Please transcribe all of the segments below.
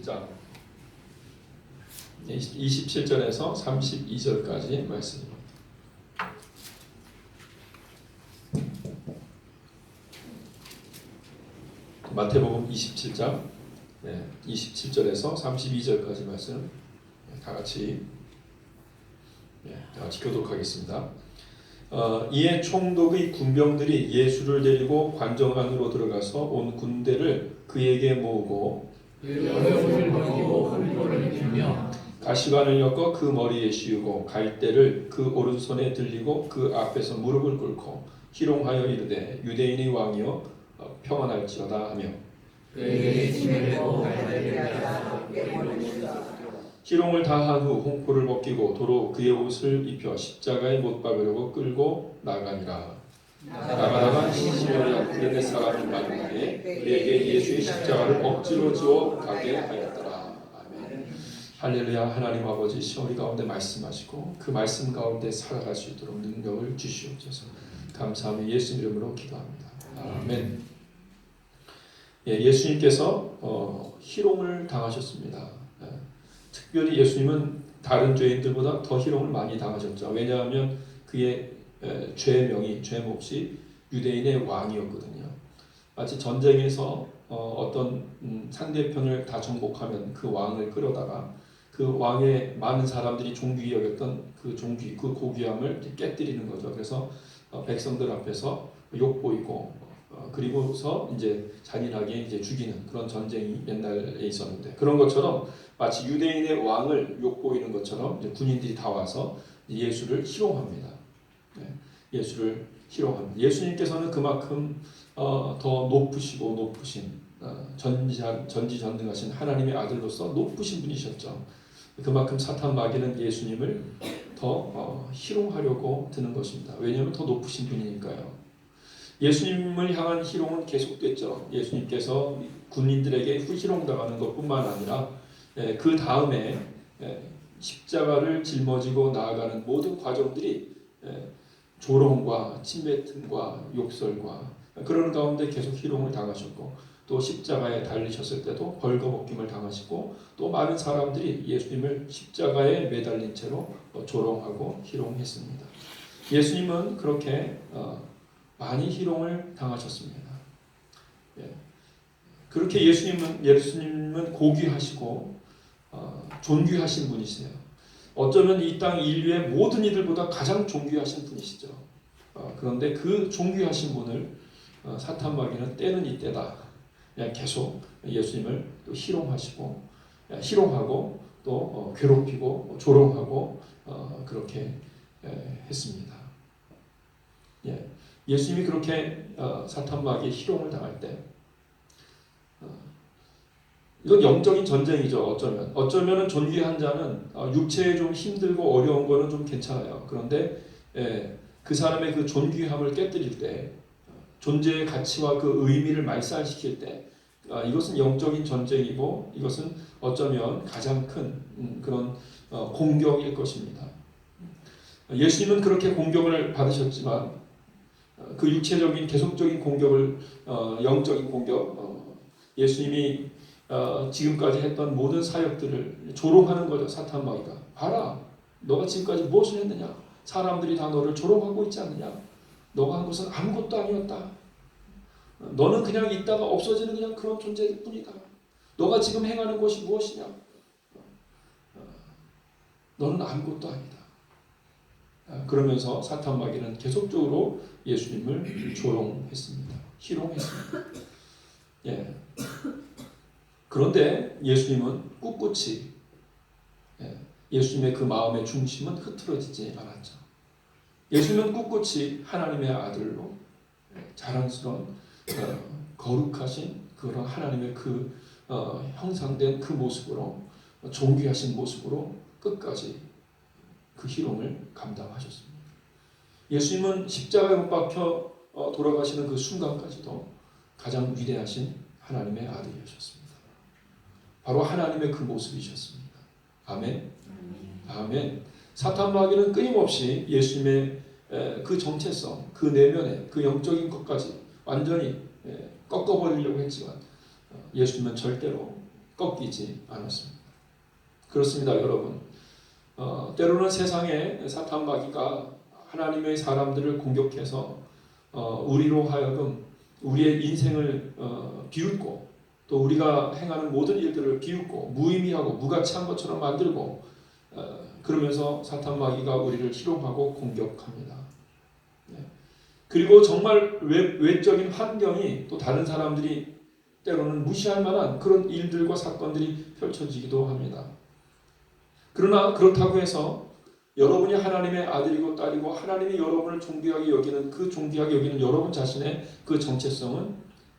자, 27절에서 32절까지 말씀입니다. 마태복음 27장 27절에서 32절까지 말씀 다 같이 교독하겠습니다. 이에 총독의 군병들이 예수를 데리고 관정 안으로 들어가서 온 군대를 그에게 모으고 얼굴을 넘기고 흠돌을 입히며 가시관을 엮어 그 머리에 씌우고 갈대를 그 오른손에 들리고 그 앞에서 무릎을 꿇고 희롱하여 이르되 유대인의 왕이여 평안할지어다 하며 그에게 침을 내고 갈대를 희롱을 다한 후 홍포를 벗기고 도로 그의 옷을 입혀 십자가에 못 박으려고 끌고 나가니라. 나가다가 시시려야 구레네 사람을 만나에 그에게 예수의 십자가를 억지로 지워 가게 하였더라. 아멘. 할렐루야. 하나님 아버지 우리 가운데 말씀하시고 그 말씀 가운데 살아갈 수 있도록 능력을 주시옵소서. 감사하며 예수 이름으로 기도합니다. 아멘. 예수님께서 희롱을 당하셨습니다. 특별히 예수님은 다른 죄인들보다 더 희롱을 많이 당하셨죠. 왜냐하면 그의 죄명이 죄 몫이 유대인의 왕이었거든요. 마치 전쟁에서 어떤 상대편을 다 정복하면 그 왕을 끌어다가 그 왕의 많은 사람들이 존귀히 여겼던 그 고귀함을 깨뜨리는 거죠. 그래서 백성들 앞에서 욕보이고 그리고서 이제 잔인하게 이제 죽이는 그런 전쟁이 옛날에 있었는데, 그런 것처럼 마치 유대인의 왕을 욕보이는 것처럼 이제 군인들이 다 와서 예수를 희롱합니다. 예수를 희롱합니다. 예수님께서는 그만큼 더 높으신 전지전능하신 하나님의 아들로서 높으신 분이셨죠. 그만큼 사탄 마귀는 예수님을 더 희롱하려고 드는 것입니다. 왜냐하면 더 높으신 분이니까요. 예수님을 향한 희롱은 계속됐죠. 예수님께서 군인들에게 희롱당하는 것뿐만 아니라 그 다음에 십자가를 짊어지고 나아가는 모든 과정들이 조롱과 침뱉음과 욕설과 그런 가운데 계속 희롱을 당하셨고, 또 십자가에 달리셨을 때도 벌거벗김을 당하시고, 또 많은 사람들이 예수님을 십자가에 매달린 채로 조롱하고 희롱했습니다. 예수님은 그렇게 많이 희롱을 당하셨습니다. 그렇게 예수님은 고귀하시고 존귀하신 분이세요. 어쩌면 이 땅 인류의 모든 이들보다 가장 존귀하신 분이시죠. 그런데 그 존귀하신 분을 사탄 마귀는 때는 이때다 그냥 계속 예수님을 또 희롱하고 또 괴롭히고 조롱하고 그렇게 했습니다. 예수님이 그렇게 사탄 마귀의 희롱을 당할 때 이건 영적인 전쟁이죠. 어쩌면은 존귀한 자는 육체에 좀 힘들고 어려운 거는 좀 괜찮아요. 그런데 그 사람의 그 존귀함을 깨뜨릴 때, 존재의 가치와 그 의미를 말살시킬 때, 이것은 영적인 전쟁이고 이것은 어쩌면 가장 큰 그런 공격일 것입니다. 예수님은 그렇게 공격을 받으셨지만 그 육체적인 계속적인 공격을 영적인 공격, 예수님이 지금까지 했던 모든 사역들을 조롱하는 거죠. 사탄 마귀가. 봐라, 너가 지금까지 무엇을 했느냐? 사람들이 다 너를 조롱하고 있지 않느냐? 너가 한 것은 아무것도 아니었다. 너는 그냥 있다가 없어지는 그냥 그런 존재일 뿐이다. 너가 지금 행하는 것이 무엇이냐? 너는 아무것도 아니다. 그러면서 사탄 마귀는 계속적으로 예수님을 조롱했습니다. 희롱했습니다. 그런데 예수님은 꿋꿋이 예수님의 그 마음의 중심은 흐트러지지 않았죠. 예수님은 꿋꿋이 하나님의 아들로 자랑스러운 거룩하신 그런 하나님의 그 형상된 그 모습으로, 존귀하신 모습으로 끝까지 그 희롱을 감당하셨습니다. 예수님은 십자가에 못 박혀 돌아가시는 그 순간까지도 가장 위대하신 하나님의 아들이셨습니다. 바로 하나님의 그 모습이셨습니다. 아멘. 아멘. 사탄 마귀는 끊임없이 예수님의 그 정체성, 그 내면의 그 영적인 것까지 완전히 꺾어버리려고 했지만 예수님은 절대로 꺾이지 않았습니다. 그렇습니다, 여러분. 때로는 세상에 사탄 마귀가 하나님의 사람들을 공격해서 우리로 하여금 우리의 인생을 비웃고 또 우리가 행하는 모든 일들을 비웃고 무의미하고 무가치한 것처럼 만들고 그러면서 사탄 마귀가 우리를 희롱하고 공격합니다. 네. 그리고 정말 외적인 환경이 또 다른 사람들이 때로는 무시할 만한 그런 일들과 사건들이 펼쳐지기도 합니다. 그러나 그렇다고 해서 여러분이 하나님의 아들이고 딸이고 하나님이 여러분을 존귀하게 여기는 그 존귀하게 여기는 여러분 자신의 그 정체성은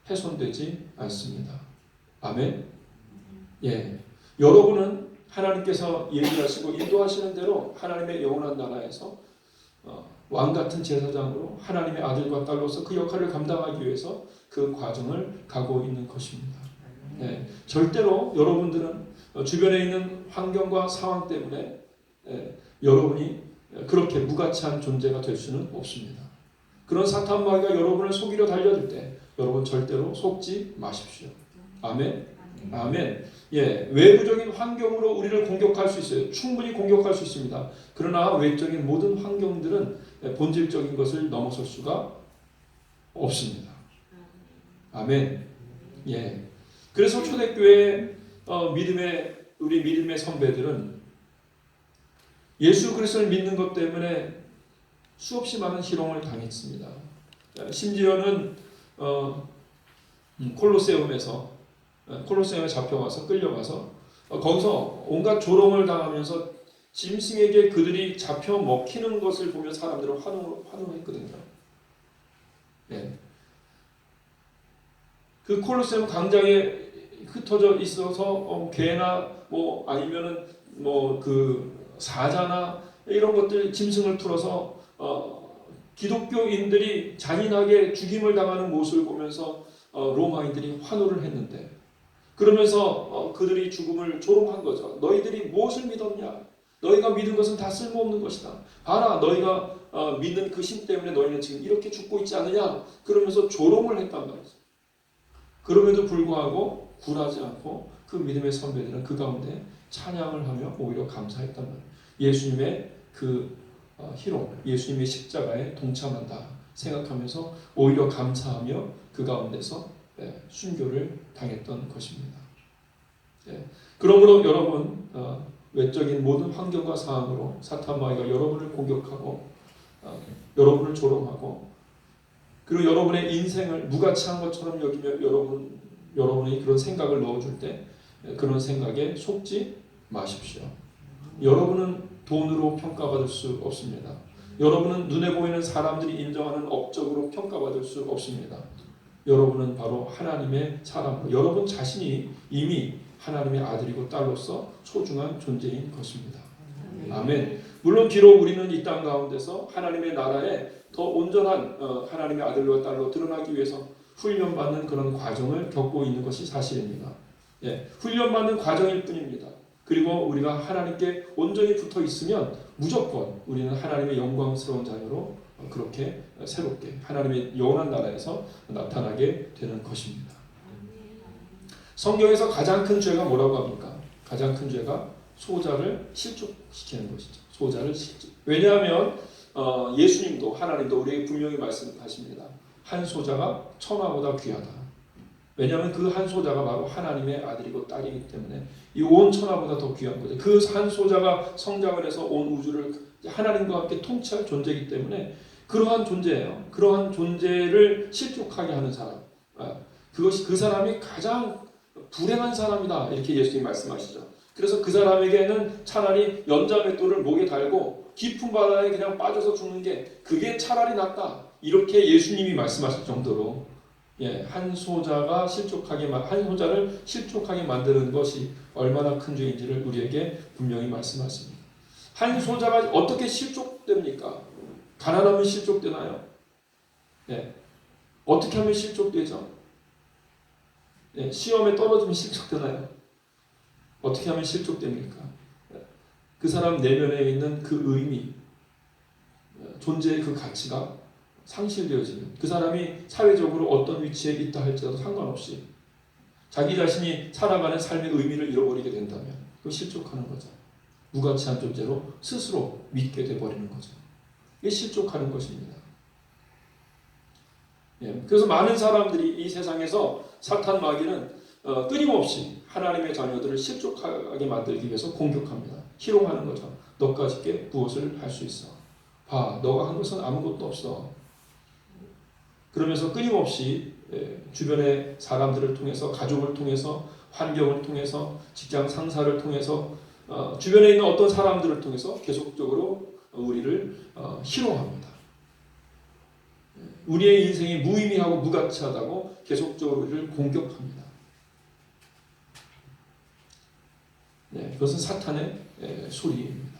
훼손되지 않습니다. 아멘. 예, 여러분은 하나님께서 얘기하시고 인도하시는 대로 하나님의 영원한 나라에서 왕 같은 제사장으로 하나님의 아들과 딸로서 그 역할을 감당하기 위해서 그 과정을 가고 있는 것입니다. 예, 절대로 여러분들은 주변에 있는 환경과 상황 때문에 여러분이 그렇게 무가치한 존재가 될 수는 없습니다. 그런 사탄 마귀가 여러분을 속이려 달려들 때 여러분 절대로 속지 마십시오. 아멘. 아멘. 예, 외부적인 환경으로 우리를 공격할 수 있어요. 충분히 공격할 수 있습니다. 그러나 외적인 모든 환경들은 본질적인 것을 넘어설 수가 없습니다. 아멘. 예. 그래서 초대교회 우리 믿음의 선배들은 예수 그리스도를 믿는 것 때문에 수없이 많은 희롱을 당했습니다. 심지어는 콜로세움에 잡혀가서 끌려가서 거기서 온갖 조롱을 당하면서 짐승에게 그들이 잡혀 먹히는 것을 보며 사람들은 환호했거든요. 네. 그 콜로세움 광장에 흩어져 있어서 개나 아니면은 그 사자나 이런 것들 짐승을 풀어서 기독교인들이 잔인하게 죽임을 당하는 모습을 보면서 로마인들이 환호를 했는데 그러면서 그들이 죽음을 조롱한 거죠. 너희들이 무엇을 믿었냐? 너희가 믿은 것은 다 쓸모없는 것이다. 봐라, 너희가 믿는 그 신 때문에 너희는 지금 이렇게 죽고 있지 않느냐? 그러면서 조롱을 했단 말이죠. 그럼에도 불구하고 굴하지 않고 그 믿음의 선배들은 그 가운데 찬양을 하며 오히려 감사했단 말이에요. 예수님의 그 희롱, 예수님의 십자가에 동참한다 생각하면서 오히려 감사하며 그 가운데서 순교를 당했던 것입니다. 그러므로 여러분 외적인 모든 환경과 상황으로 사탄 마귀가 여러분을 공격하고 여러분을 조롱하고 그리고 여러분의 인생을 무가치한 것처럼 여기며 여러분이 그런 생각을 넣어줄 때 그런 생각에 속지 마십시오. 여러분은 돈으로 평가받을 수 없습니다. 여러분은 눈에 보이는 사람들이 인정하는 업적으로 평가받을 수 없습니다. 여러분은 바로 하나님의 사람으로 여러분 자신이 이미 하나님의 아들이고 딸로서 소중한 존재인 것입니다. 아멘. 물론 비록 우리는 이 땅 가운데서 하나님의 나라에 더 온전한 하나님의 아들과 딸로 드러나기 위해서 훈련받는 그런 과정을 겪고 있는 것이 사실입니다. 예, 훈련받는 과정일 뿐입니다. 그리고 우리가 하나님께 온전히 붙어 있으면 무조건 우리는 하나님의 영광스러운 자녀로 그렇게 새롭게 하나님의 영원한 나라에서 나타나게 되는 것입니다. 성경에서 가장 큰 죄가 뭐라고 합니까? 가장 큰 죄가 소자를 실족시키는 것이죠. 소자를 실족. 왜냐하면 예수님도 하나님도 우리에게 분명히 말씀하십니다. 한 소자가 천하보다 귀하다. 왜냐하면 그 한 소자가 바로 하나님의 아들이고 딸이기 때문에 이 온 천하보다 더 귀한 거죠. 그 한 소자가 성장을 해서 온 우주를 하나님과 함께 통치할 존재이기 때문에 그러한 존재예요. 그러한 존재를 실족하게 하는 사람. 그것이 그 사람이 가장 불행한 사람이다. 이렇게 예수님이 말씀하시죠. 그래서 그 사람에게는 차라리 연자맷돌을 목에 달고 깊은 바다에 그냥 빠져서 죽는 게 그게 차라리 낫다. 이렇게 예수님이 말씀하실 정도로 한 소자를 실족하게 만드는 것이 얼마나 큰 죄인지를 우리에게 분명히 말씀하십니다. 한 소자가 어떻게 실족됩니까? 가난하면 실족되나요? 어떻게 하면 실족되죠? 시험에 떨어지면 실족되나요? 어떻게 하면 실족됩니까? 그 사람 내면에 있는 그 의미, 존재의 그 가치가 상실되어지는 그 사람이 사회적으로 어떤 위치에 있다 할지라도 상관없이 자기 자신이 살아가는 삶의 의미를 잃어버리게 된다면 그 실족하는 거죠. 무가치한 존재로 스스로 믿게 돼버리는 거죠. 이게 실족하는 것입니다. 그래서 많은 사람들이 이 세상에서 사탄 마귀는 끊임없이 하나님의 자녀들을 실족하게 만들기 위해서 공격합니다. 희롱하는 거죠. 너까짓게 무엇을 할 수 있어? 봐, 너가 한 것은 아무것도 없어. 그러면서 끊임없이 주변의 사람들을 통해서, 가족을 통해서, 환경을 통해서, 직장 상사를 통해서, 주변에 있는 어떤 사람들을 통해서 계속적으로 우리를 희롱합니다. 우리의 인생이 무의미하고 무가치하다고 계속적으로 우리를 공격합니다. 그것은 사탄의 소리입니다.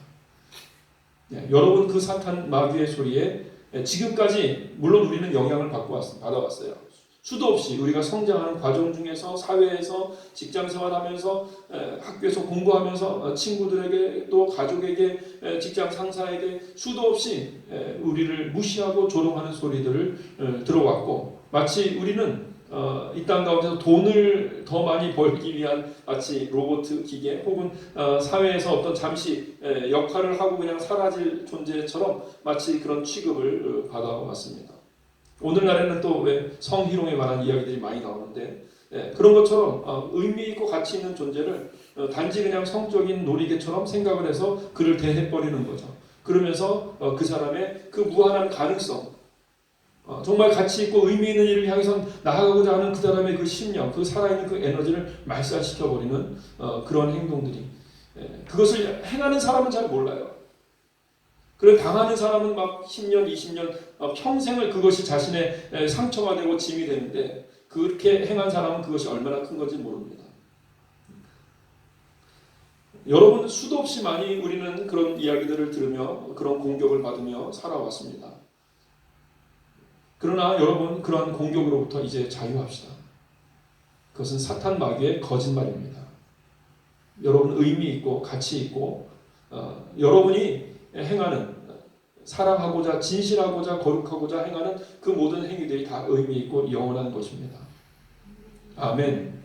여러분, 그 사탄 마귀의 소리에 지금까지 물론 우리는 영향을 받아왔어요. 수도 없이 우리가 성장하는 과정 중에서, 사회에서, 직장생활하면서, 학교에서 공부하면서, 친구들에게, 또 가족에게, 직장 상사에게 수도 없이 우리를 무시하고 조롱하는 소리들을 들어왔고, 마치 우리는 이 땅 가운데서 돈을 더 많이 벌기 위한 마치 로봇 기계 혹은 사회에서 어떤 잠시 역할을 하고 그냥 사라질 존재처럼 마치 그런 취급을 받아왔습니다. 오늘날에는 또 왜 성희롱에 관한 이야기들이 많이 나오는데 그런 것처럼 의미 있고 가치 있는 존재를 단지 그냥 성적인 놀이개처럼 생각을 해서 그를 대해버리는 거죠. 그러면서 그 사람의 그 무한한 가능성, 정말 가치 있고 의미 있는 일을 향해서 나아가고자 하는 그 사람의 그 심령, 그 살아있는 그 에너지를 말살시켜버리는 그런 행동들이, 그것을 행하는 사람은 잘 몰라요. 그래 당하는 사람은 막 10년, 20년, 평생을 그것이 자신의 상처가 되고 짐이 되는데 그렇게 행한 사람은 그것이 얼마나 큰 건지 모릅니다. 여러분, 수도 없이 많이 우리는 그런 이야기들을 들으며 그런 공격을 받으며 살아왔습니다. 그러나 여러분, 그러한 공격으로부터 이제 자유합시다. 그것은 사탄 마귀의 거짓말입니다. 여러분, 의미 있고 가치 있고 여러분이 행하는, 사랑하고자, 진실하고자, 거룩하고자 행하는 그 모든 행위들이 다 의미 있고 영원한 것입니다. 아멘.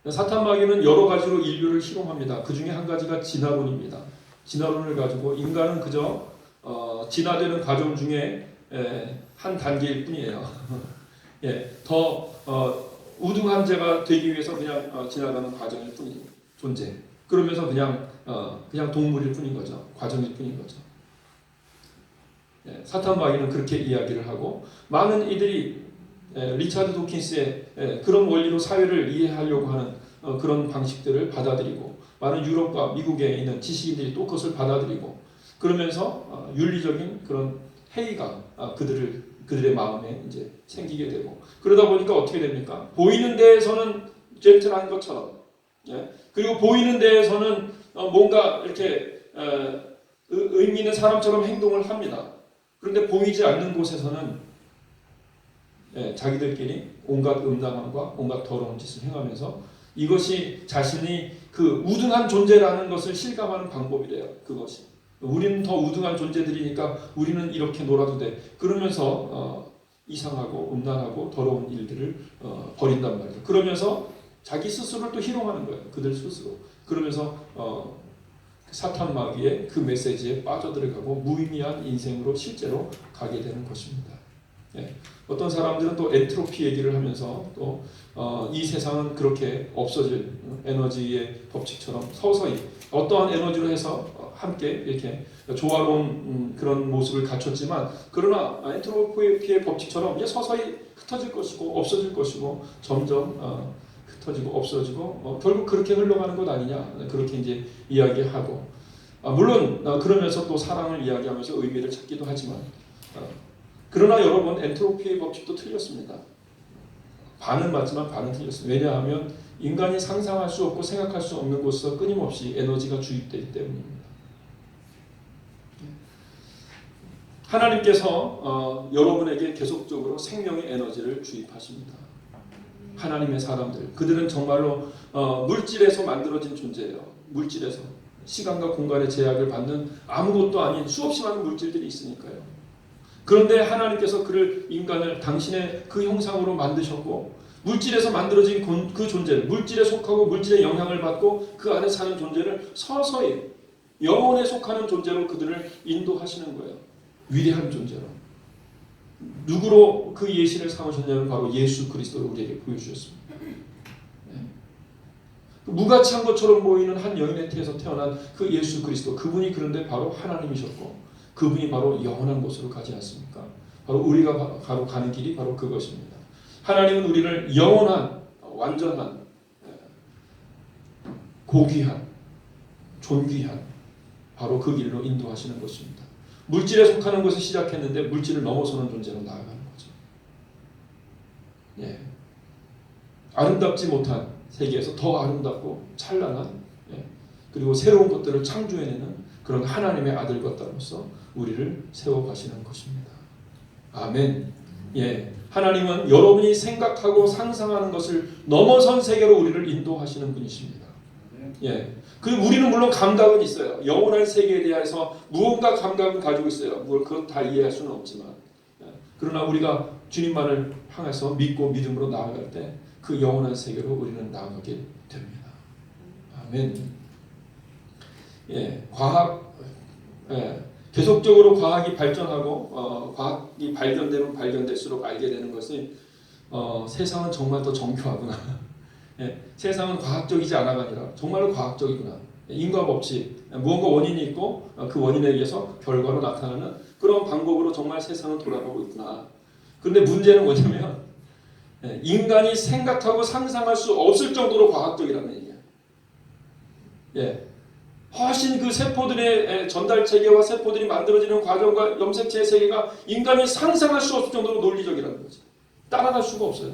사탄 마귀는 여러 가지로 인류를 희롱합니다. 그 중에 한 가지가 진화론입니다. 진화론을 가지고 인간은 그저 진화되는 과정 중에 한 단계일 뿐이에요. 더 우등한 자가 되기 위해서 그냥 지나가는 과정일 뿐인 존재. 그러면서 그냥 동물일 뿐인 거죠. 과정일 뿐인 거죠. 사탄 마귀는 그렇게 이야기를 하고, 많은 이들이 리차드 도킨스의 그런 원리로 사회를 이해하려고 하는 그런 방식들을 받아들이고, 많은 유럽과 미국에 있는 지식인들이 또 그것을 받아들이고, 그러면서 윤리적인 그런 회의가 그들의 마음에 이제 생기게 되고, 그러다 보니까 어떻게 됩니까? 보이는 데에서는 젠틀한 것처럼, 그리고 보이는 데에서는 뭔가 이렇게 의미 있는 사람처럼 행동을 합니다. 그런데 보이지 않는 곳에서는 자기들끼리 온갖 음란함과 온갖 더러운 짓을 행하면서 이것이 자신이 그 우등한 존재라는 것을 실감하는 방법이래요. 그것이 우리는 더 우등한 존재들이니까 우리는 이렇게 놀아도 돼. 그러면서 이상하고 음란하고 더러운 일들을 벌인단 말이에요. 그러면서 자기 스스로를 또 희롱하는 거예요. 그들 스스로. 그러면서 사탄 마귀의 그 메시지에 빠져들어가고 무의미한 인생으로 실제로 가게 되는 것입니다. 어떤 사람들은 또 엔트로피 얘기를 하면서 또 이 세상은 그렇게 없어질 에너지의 법칙처럼 서서히 어떠한 에너지로 해서 함께 이렇게 조화로운 그런 모습을 갖췄지만, 그러나 엔트로피의 법칙처럼 이제 서서히 흩어질 것이고 없어질 것이고 점점 흩어지고 없어지고 결국 그렇게 흘러가는 것 아니냐, 그렇게 이제 이야기하고, 물론 그러면서 또 사랑을 이야기하면서 의미를 찾기도 하지만, 그러나 여러분, 엔트로피의 법칙도 틀렸습니다. 반은 맞지만 반은 틀렸습니다. 왜냐하면 인간이 상상할 수 없고 생각할 수 없는 곳에서 끊임없이 에너지가 주입되기 때문입니다. 하나님께서 여러분에게 계속적으로 생명의 에너지를 주입하십니다. 하나님의 사람들, 그들은 정말로 물질에서 만들어진 존재예요. 물질에서 시간과 공간의 제약을 받는 아무것도 아닌 수없이 많은 물질들이 있으니까요. 그런데 하나님께서 인간을 당신의 그 형상으로 만드셨고, 물질에서 만들어진 그 존재를, 물질에 속하고 물질의 영향을 받고 그 안에 사는 존재를 서서히 영혼에 속하는 존재로 그들을 인도하시는 거예요. 위대한 존재로. 누구로 그 예시를 삼으셨냐면 바로 예수 그리스도를 우리에게 보여주셨습니다. 무가치한 것처럼 보이는 한 여인의 태에서 태어난 그 예수 그리스도, 그분이 그런데 바로 하나님이셨고 그분이 바로 영원한 곳으로 가지 않습니까? 바로 우리가 바로 가는 길이 바로 그것입니다. 하나님은 우리를 영원한, 완전한, 고귀한, 존귀한 바로 그 길로 인도하시는 것입니다. 물질에 속하는 것을 시작했는데 물질을 넘어서는 존재로 나아가는 거죠. 예. 아름답지 못한 세계에서 더 아름답고 찬란한, 그리고 새로운 것들을 창조해내는 그런 하나님의 아들 같다로서 우리를 세워가시는 것입니다. 아멘. 예, 하나님은 여러분이 생각하고 상상하는 것을 넘어선 세계로 우리를 인도하시는 분이십니다. 예, 그 우리는 물론 감각은 있어요. 영원한 세계에 대해서 무언가 감각은 가지고 있어요. 그건 다 이해할 수는 없지만, 그러나 우리가 주님만을 향해서 믿고 믿음으로 나아갈 때 그 영원한 세계로 우리는 나아가게 됩니다. 아멘. 예, 과학, 계속적으로 과학이 발전하고 과학이 발견되면 발견될수록 알게 되는 것이 세상은 정말 더 정교하구나. 예, 세상은 과학적이지 않아가 아니라 정말로 과학적이구나. 인과 법칙, 무언가 원인이 있고 그 원인에 의해서 결과로 나타나는 그런 방법으로 정말 세상은 돌아가고 있구나. 그런데 문제는 뭐냐면 인간이 생각하고 상상할 수 없을 정도로 과학적이라는 얘기야. 예. 훨씬 그 세포들의 전달 체계와 세포들이 만들어지는 과정과 염색체의 세계가 인간이 상상할 수 없을 정도로 논리적이라는 거죠. 따라갈 수가 없어요.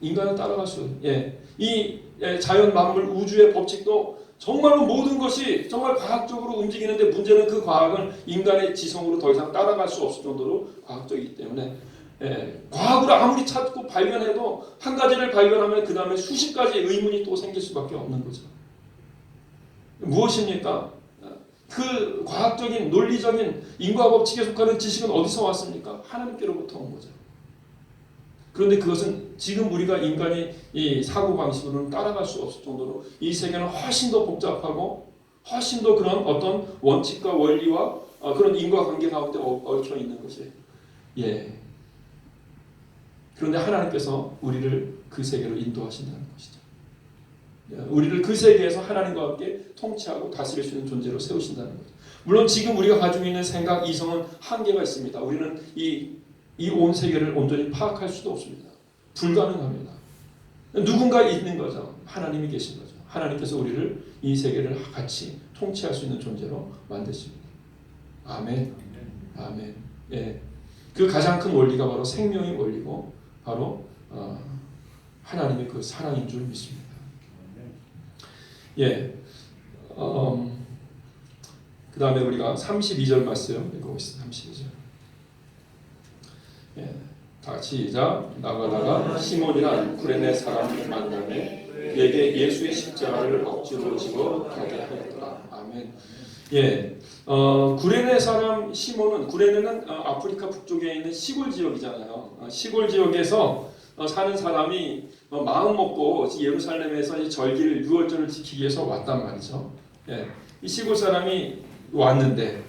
인간은 따라갈 수 없어요. 예. 이 자연 만물 우주의 법칙도 정말로 모든 것이 정말 과학적으로 움직이는데 문제는 그 과학은 인간의 지성으로 더 이상 따라갈 수 없을 정도로 과학적이기 때문에 과학으로 아무리 찾고 발견해도 한 가지를 발견하면 그 다음에 수십 가지의 의문이 또 생길 수밖에 없는 거죠. 무엇입니까? 그 과학적인 논리적인 인과법칙에 속하는 지식은 어디서 왔습니까? 하나님께로부터 온 거죠. 그런데 그것은 지금 우리가 인간이 이 사고방식으로는 따라갈 수 없을 정도로 이 세계는 훨씬 더 복잡하고 훨씬 더 그런 어떤 원칙과 원리와 그런 인과관계 가운데 얽혀 있는 것이에요. 예. 그런데 하나님께서 우리를 그 세계로 인도하신다는 것이죠. 우리를 그 세계에서 하나님과 함께 통치하고 다스릴 수 있는 존재로 세우신다는 거죠. 물론 지금 우리가 가지고 있는 생각, 이성은 한계가 있습니다. 우리는 이 온 세계를 온전히 파악할 수도 없습니다. 불가능합니다. 누군가 있는 거죠. 하나님이 계신 거죠. 하나님께서 우리를 이 세계를 같이 통치할 수 있는 존재로 만드십니다. 아멘. 아멘. 예. 그 가장 큰 원리가 바로 생명의 원리고 바로 하나님의 그 사랑인 줄 믿습니다. 예. 그 다음에 우리가 32절 말씀 읽어보겠습니다. 32절. 예. 다 같이 시작. 나가다가 시몬이란 구레네 사람을 만나매 그에게 예수의 십자가를 억지로 지고 가게 하였더라. 아멘. 예. 구레네 사람 시몬은, 구레네는 아프리카 북쪽에 있는 시골 지역이잖아요. 시골 지역에서 사는 사람이 마음 먹고 예루살렘에서 이 절기를 유월절을 지키기 위해서 왔단 말이죠. 예. 이 시골 사람이 왔는데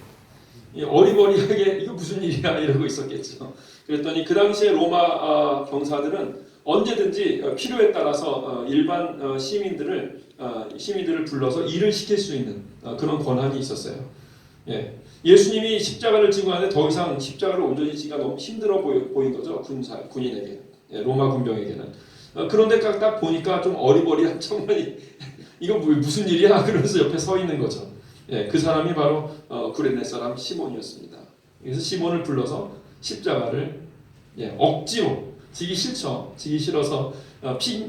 어리버리하게 이거 무슨 일이야 이러고 있었겠죠. 그랬더니 그 당시에 로마 병사들은 언제든지 필요에 따라서 일반 시민들을 불러서 일을 시킬 수 있는 그런 권한이 있었어요. 예. 예수님이 십자가를 지고 하는데 더 이상 십자가를 온전히 지기가 너무 힘들어 보인 거죠. 군인에게, 로마 군병에게는. 그런데 딱 보니까 좀 어리버리한 청년이 이거 무슨 일이야? 그러면서 옆에 서 있는 거죠. 예, 그 사람이 바로 구레네 사람 시몬이었습니다. 그래서 시몬을 불러서 십자가를 억지로, 지기 싫죠. 지기 싫어서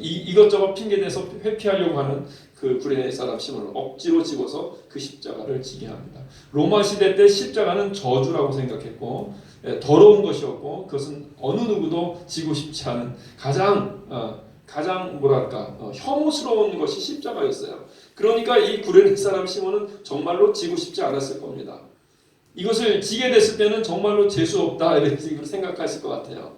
이것저것 핑계대서 회피하려고 하는 그 구레네 사람 시몬을 억지로 지고서 그 십자가를 지게 합니다. 로마 시대 때 십자가는 저주라고 생각했고 더러운 것이었고 그것은 어느 누구도 지고 싶지 않은 가장 뭐랄까 혐오스러운 것이 십자가였어요. 그러니까 이 구레네 사람 시몬은 정말로 지고 싶지 않았을 겁니다. 이것을 지게 됐을 때는 정말로 재수 없다 이렇게 생각했을 것 같아요.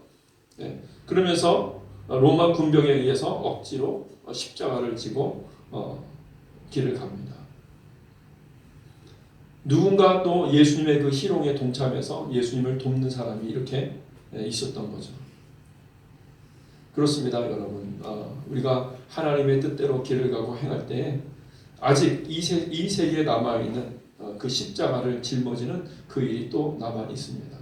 그러면서 로마 군병에 의해서 억지로 십자가를 지고 길을 갑니다. 누군가 또 예수님의 그 희롱에 동참해서 예수님을 돕는 사람이 이렇게 있었던 거죠. 그렇습니다, 여러분. 우리가 하나님의 뜻대로 길을 가고 행할 때 아직 이 세계에 남아있는 그 십자가를 짊어지는 그 일이 또 남아 있습니다.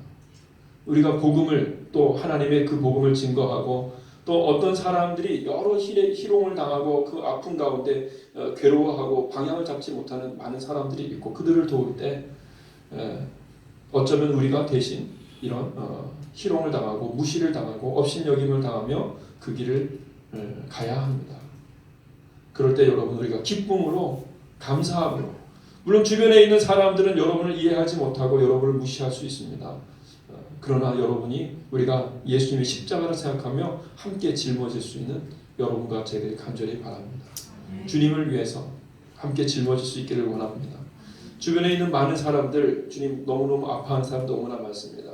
우리가 복음을 또 하나님의 그 복음을 증거하고 또 어떤 사람들이 여러 희롱을 당하고 그 아픔 가운데 괴로워하고 방향을 잡지 못하는 많은 사람들이 있고 그들을 도울 때 어쩌면 우리가 대신 이런 희롱을 당하고 무시를 당하고 업신여김을 당하며 그 길을 가야 합니다. 그럴 때 여러분 우리가 기쁨으로 감사함으로 물론 주변에 있는 사람들은 여러분을 이해하지 못하고 여러분을 무시할 수 있습니다. 그러나 여러분이 우리가 예수님의 십자가를 생각하며 함께 짊어질 수 있는 여러분과 제가 간절히 바랍니다. 주님을 위해서 함께 짊어질 수 있기를 원합니다. 주변에 있는 많은 사람들 주님 너무너무 아파하는 사람 너무나 많습니다.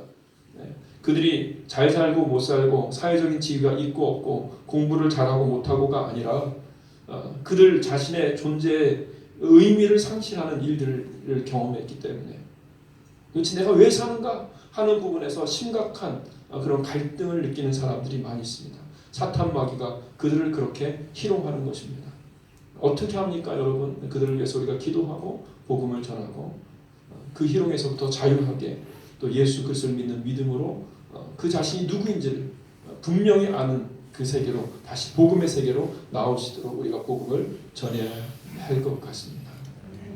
그들이 잘 살고 못 살고 사회적인 지위가 있고 없고 공부를 잘하고 못하고가 아니라 그들 자신의 존재의 의미를 상실하는 일들을 경험했기 때문에 도대체 내가 왜 사는가 하는 부분에서 심각한 그런 갈등을 느끼는 사람들이 많이 있습니다. 사탄 마귀가 그들을 그렇게 희롱하는 것입니다. 어떻게 합니까, 여러분? 그들을 위해서 우리가 기도하고 복음을 전하고 그 희롱에서부터 자유하게 또 예수 그리스도를 믿는 믿음으로 그 자신이 누구인지를 분명히 아는 그 세계로 다시 복음의 세계로 나오시도록 우리가 복음을 전해야 할 것 같습니다.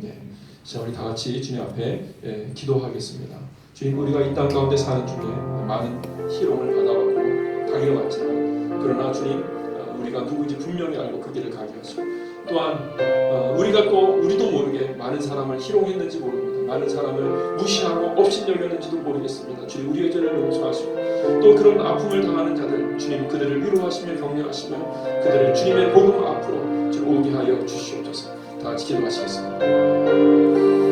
네. 자, 우리 다 같이 주님 앞에 기도하겠습니다. 주님, 우리가 이 땅 가운데 사는 중에 많은 희롱을 받아왔고 당해왔지만 그러나 주님 우리가 누구인지 분명히 알고 그 길을 가게 하시고 또한 우리도 모르게 많은 사람을 희롱했는지 모릅니다. 많은 사람을 무시하고 업신여겼는지도 모르겠습니다. 주님, 우리의 죄를 용서하시고 또 그런 아픔을 당하는 자들 주님 그들을 위로하시며 격려하시며 그들을 주님의 복음 앞으로 오게 하여 주시옵소서. 다 같이 기도하시겠습니다.